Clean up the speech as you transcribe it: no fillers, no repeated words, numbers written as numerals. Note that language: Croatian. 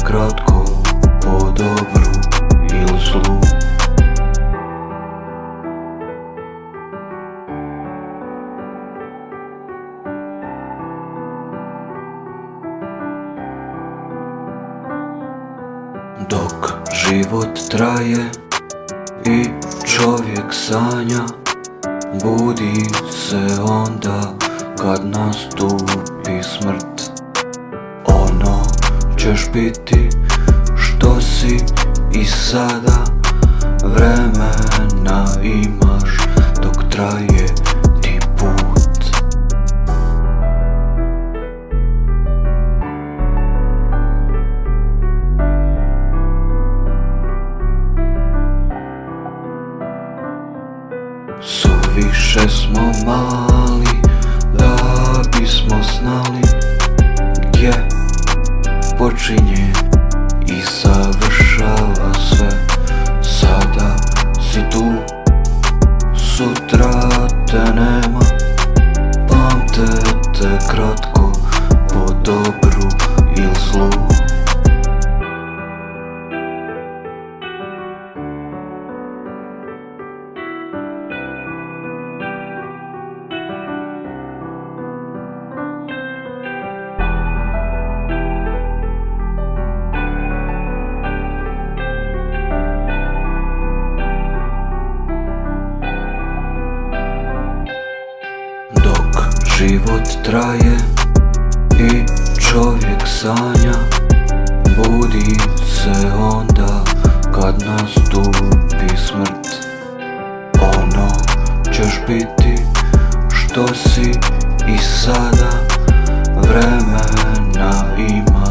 kratko, po dobru ili zlu. Dok život traje i čovjek sanja, budi se onda kad nastupi smrt. Ono ćeš biti što si i sada, vremena imaš dok traje ti put. Suviše smo mali da bismo znali gdje počinje i završava sve. Sada si tu, sutra te nema, pamte te kratko, po dobru ili zlu. Život traje i čovjek sanja, budi se onda kad nastupi smrt. Ono ćeš biti što si i sada, vremena ima